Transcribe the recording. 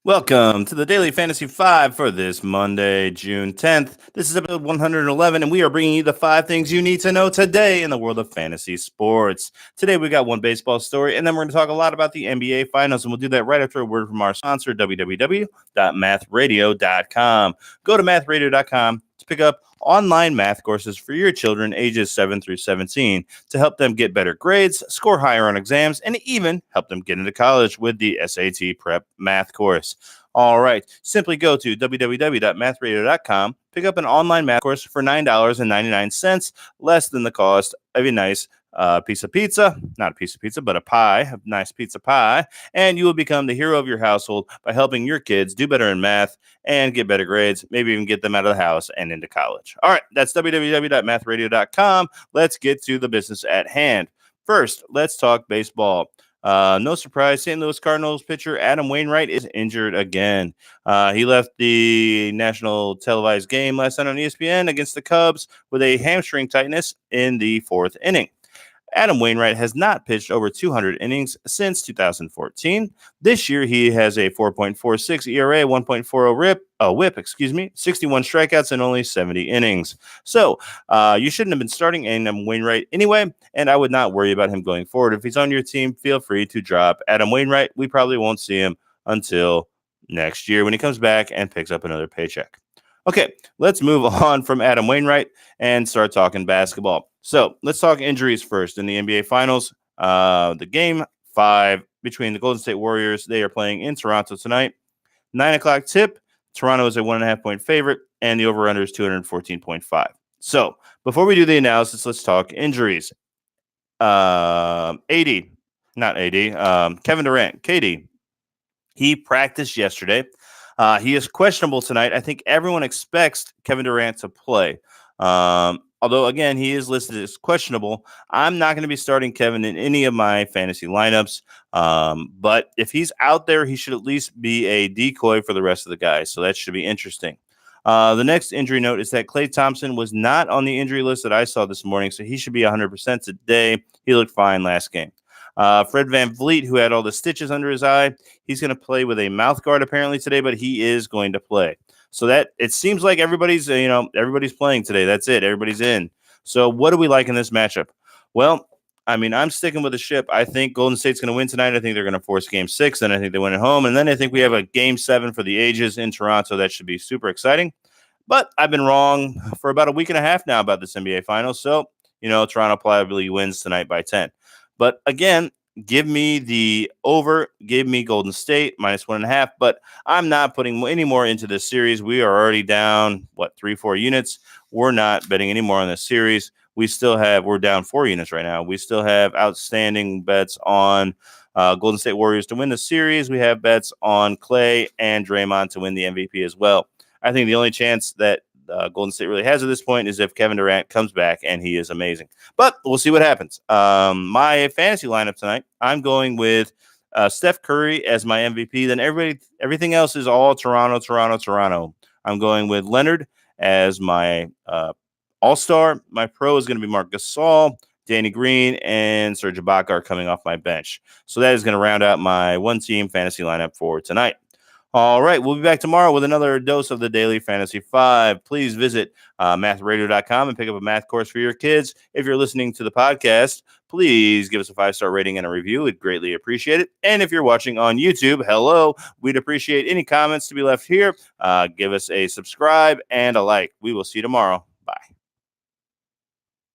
Welcome to the Daily Fantasy 5 for this Monday, June 10th. This is episode 111, and we are bringing you the 5 things you need to know today in the world of fantasy sports. Today, we got one baseball story, and then we're going to talk a lot about the NBA Finals, and we'll do that right after a word from our sponsor, www.mathradio.com. Go to mathradio.com to pick up online math courses for your children ages 7 through 17 to help them get better grades, score higher on exams, and even help them get into college with the SAT Prep Math course. All right, simply go to www.mathradio.com, pick up an online math course for $9.99, less than the cost of a nice piece of pizza, not a piece of pizza, but a pie, a nice pizza pie, and you will become the hero of your household by helping your kids do better in math and get better grades, maybe even get them out of the house and into college. All right, that's www.mathradio.com. Let's get to the business at hand. First, let's talk baseball. No surprise, St. Louis Cardinals pitcher Adam Wainwright is injured again. He left the national televised game last night on ESPN against the Cubs with a hamstring tightness in the fourth inning. Adam Wainwright has not pitched over 200 innings since 2014. This year, he has a 4.46 ERA, 1.40 whip, 61 strikeouts, and only 70 innings. So you shouldn't have been starting Adam Wainwright anyway, and I would not worry about him going forward. If he's on your team, feel free to drop Adam Wainwright. We probably won't see him until next year when he comes back and picks up another paycheck. Okay, let's move on from Adam Wainwright and start talking basketball. So let's talk injuries first in the NBA Finals. The game 5 between the Golden State Warriors. They are playing in Toronto tonight. 9 o'clock tip. Toronto is a 1.5 point favorite, and the over-under is 214.5. So before we do the analysis, let's talk injuries. Kevin Durant, KD. He practiced yesterday. He is questionable tonight. I think everyone expects Kevin Durant to play. Although, again, he is listed as questionable. I'm not going to be starting Kevin in any of my fantasy lineups. But if he's out there, he should at least be a decoy for the rest of the guys. So that should be interesting. The next injury note is that Klay Thompson was not on the injury list that I saw this morning, so he should be 100% today. He looked fine last game. Fred VanVleet, who had all the stitches under his eye, he's going to play with a mouth guard apparently today, but he is going to play. So that it seems like everybody's playing today. That's it. Everybody's in. So what do we like in this matchup? Well, I mean, I'm sticking with the ship. I think Golden State's going to win tonight. I think they're going to force game 6, and I think they win at home. And then I think we have a game 7 for the ages in Toronto. That should be super exciting. But I've been wrong for about a week and a half now about this NBA Finals. So, Toronto probably wins tonight by 10. But again, give me the over, give me Golden State minus 1.5, but I'm not putting any more into this series. We are already down, 3-4 units. We're not betting any more on this series. We're down 4 units right now. We still have outstanding bets on Golden State Warriors to win the series. We have bets on Klay and Draymond to win the MVP as well. I think the only chance that Golden State really has at this point is if Kevin Durant comes back, and he is amazing. But we'll see what happens. My fantasy lineup tonight, I'm going with Steph Curry as my MVP. Then everything else is all Toronto. I'm going with Leonard as my all-star. My pro is going to be Marc Gasol, Danny Green, and Serge Ibaka are coming off my bench. So that is going to round out my one-team fantasy lineup for tonight. All right, we'll be back tomorrow with another dose of the Daily Fantasy 5. Please visit mathradio.com and pick up a math course for your kids. If you're listening to the podcast, please give us a 5-star rating and a review. We'd greatly appreciate it. And if you're watching on YouTube, hello. We'd appreciate any comments to be left here. Give us a subscribe and a like. We will see you tomorrow. Bye.